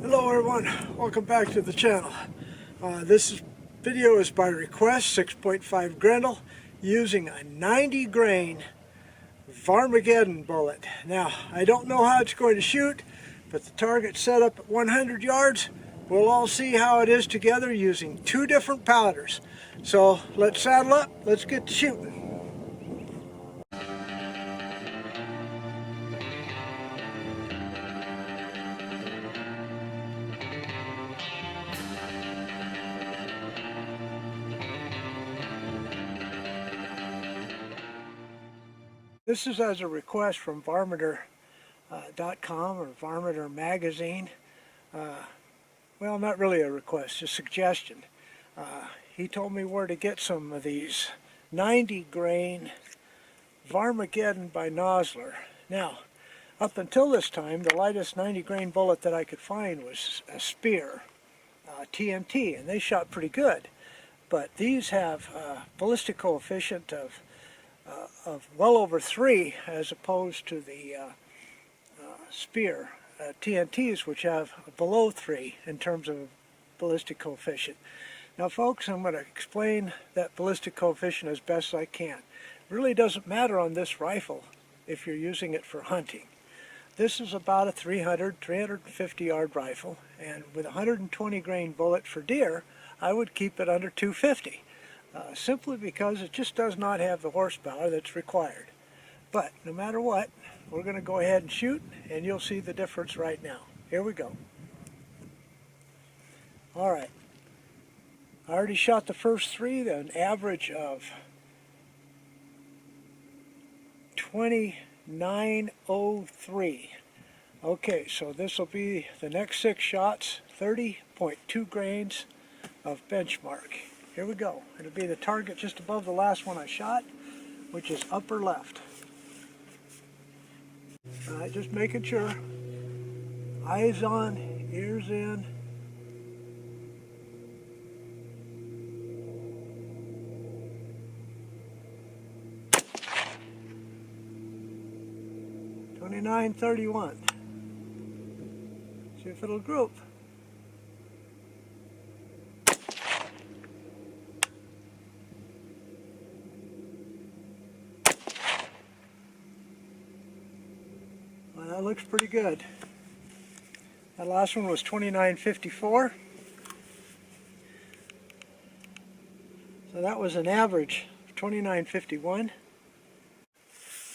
Hello everyone, welcome back to the channel. This video is by request, 6.5 Grendel, using a 90 grain Varmageddon bullet. Now, I don't know how it's going to shoot, but the target's set up at 100 yards. We'll all see how it is together using two different powders. So let's saddle up, let's get to shooting. This is as a request from Varminter.com or Varminter Magazine. Well, not really a request, a suggestion. He told me where to get some of these 90 grain Varmageddon by Nosler. Now, up until this time, the lightest 90 grain bullet that I could find was a Spear, TNT, and they shot pretty good. But these have a ballistic coefficient of well over 3 as opposed to the Spear TNTs, which have below 3 in terms of ballistic coefficient. Now folks, I'm going to explain that ballistic coefficient as best I can. It really doesn't matter on this rifle if you're using it for hunting. This is about a 350 yard rifle, and with a 120 grain bullet for deer, I would keep it under 250. Simply because it just does not have the horsepower that's required. But no matter what, we're going to go ahead and shoot, and you'll see the difference right now. Here we go. Alright, I already shot the first 3, an average of 29.03. Okay, so this will be the next 6 shots, 30.2 grains of benchmark. Here we go. It'll be the target just above the last one I shot, which is upper left. Alright, just making sure. Eyes on, ears in. .2931. See if it'll group. Well, that looks pretty good. That last one was 29.54. So that was an average of 29.51.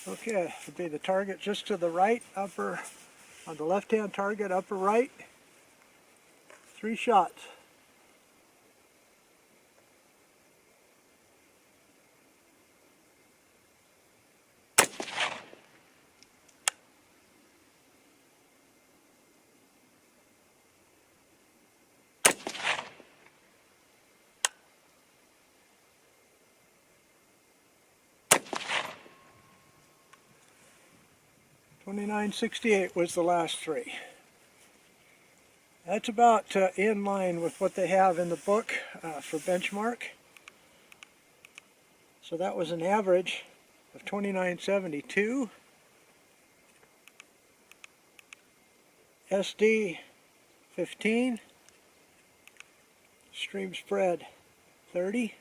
Okay, it'll be the target just to the right, upper, on the left-hand target, upper right. 3 shots. $29.68 was the last 3. That's about in line with what they have in the book for benchmark. So that was an average of 29.72. SD 15. Stream spread 30.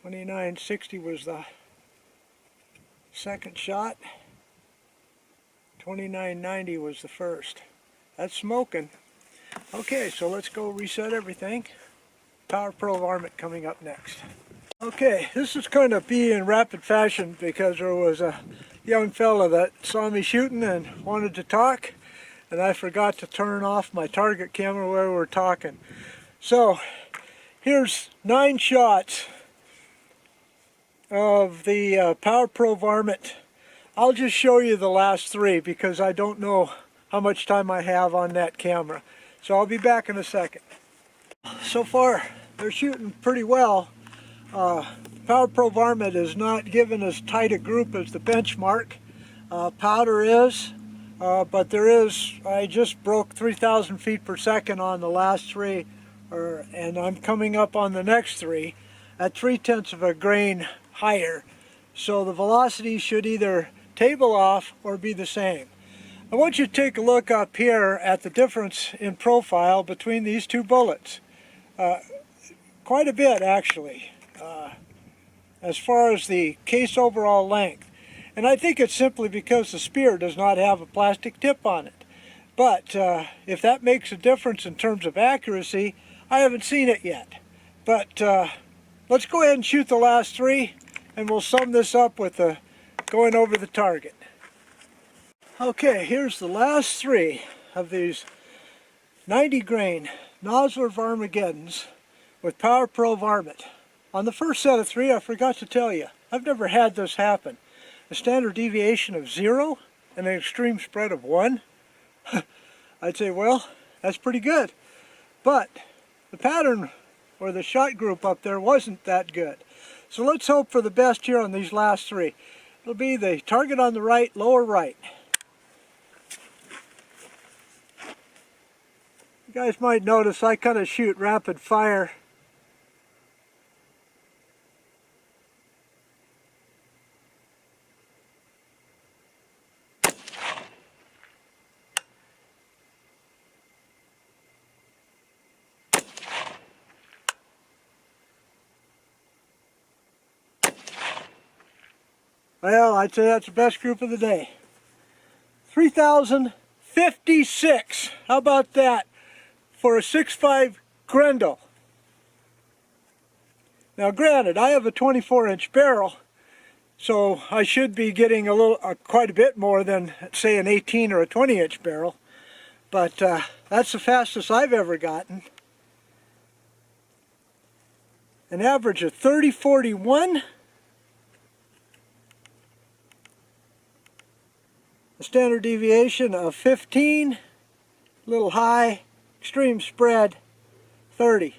$29.60 was the second shot. $29.90 was the first. That's smoking. Okay, so let's go reset everything. Power Pro Varmint coming up next. Okay, this is going to be in rapid fashion because there was a young fella that saw me shooting and wanted to talk, and I forgot to turn off my target camera while we were talking. So here's 9 shots of the Power Pro Varmint. I'll just show you the last 3 because I don't know how much time I have on that camera. So I'll be back in a second. So far they're shooting pretty well. Power Pro Varmint is not given as tight a group as the benchmark. Powder is, but there is, I just broke 3,000 feet per second on the last 3, and I'm coming up on the next 3 at 3/10 of a grain higher. So the velocity should either table off or be the same. I want you to take a look up here at the difference in profile between these two bullets. Quite a bit actually, as far as the case overall length. And I think it's simply because the spear does not have a plastic tip on it. But if that makes a difference in terms of accuracy, I haven't seen it yet. But let's go ahead and shoot the last three, and we'll sum this up with going over the target. Okay, here's the last three of these 90 grain Nosler Varmageddons with Power Pro Varmint. On the first set of three, I forgot to tell you, I've never had this happen. A standard deviation of 0 and an extreme spread of 1. I'd say, well, that's pretty good. But the pattern or the shot group up there wasn't that good. So let's hope for the best here on these last three. It'll be the target on the right, lower right. You guys might notice I kind of shoot rapid fire. Well, I'd say that's the best group of the day. 3,056. How about that for a 6.5 Grendel? Now granted, I have a 24-inch barrel, so I should be getting quite a bit more than, say, an 18 or a 20-inch barrel. But that's the fastest I've ever gotten. An average of 30.41. A standard deviation of 15, a little high, extreme spread 30.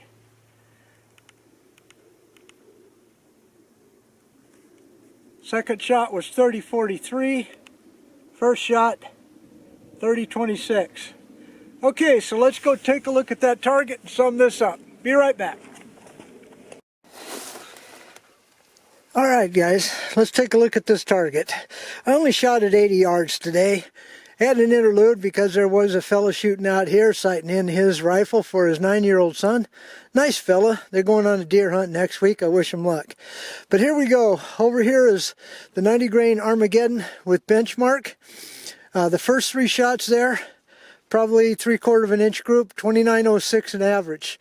Second shot was 30.43, first shot 30.26. Okay, so let's go take a look at that target and sum this up. Be right back. Alright guys, let's take a look at this target. I only shot at 80 yards today. I had an interlude because there was a fella shooting out here sighting in his rifle for his 9-year-old son. Nice fella. They're going on a deer hunt next week. I wish him luck. But here we go. Over here is the 90 grain Armageddon with benchmark. The first three shots there, probably 3/4 of an inch group, 29.06 an average.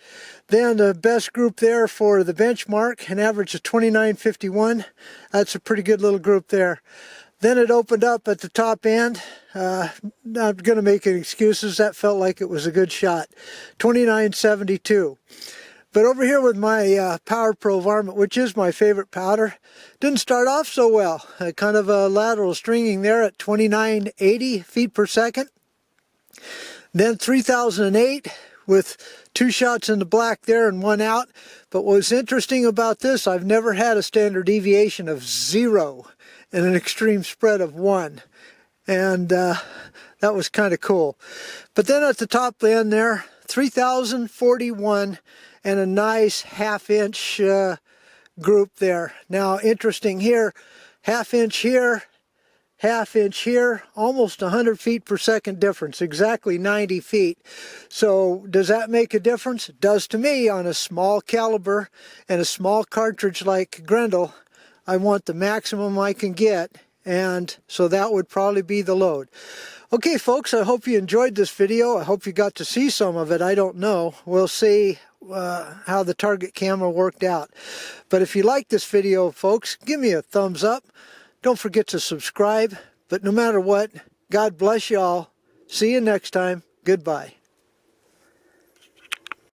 Then the best group there for the benchmark, an average of 29.51. That's a pretty good little group there. Then it opened up at the top end. Not going to make any excuses. That felt like it was a good shot. 29.72. But over here with my Power Pro Varmint, which is my favorite powder, didn't start off so well. Kind of a lateral stringing there at 29.80 feet per second. Then 3008 with 2 shots in the black there and 1 out. But what's interesting about this, I've never had a standard deviation of 0 and an extreme spread of 1. And that was kind of cool. But then at the top end there, 3041 and a nice 1/2 inch group there. Now interesting here, 1/2 inch here, 1/2 inch here, almost 100 feet per second difference, exactly 90 feet. So does that make a difference? It does to me. On a small caliber and a small cartridge like Grendel, I want the maximum I can get, and so that would probably be the load. Okay folks, I hope you enjoyed this video. I hope you got to see some of it. I don't know. We'll see how the target camera worked out. But if you like this video, folks, give me a thumbs up. Don't forget to subscribe. But no matter what, God bless you all. See you next time. Goodbye.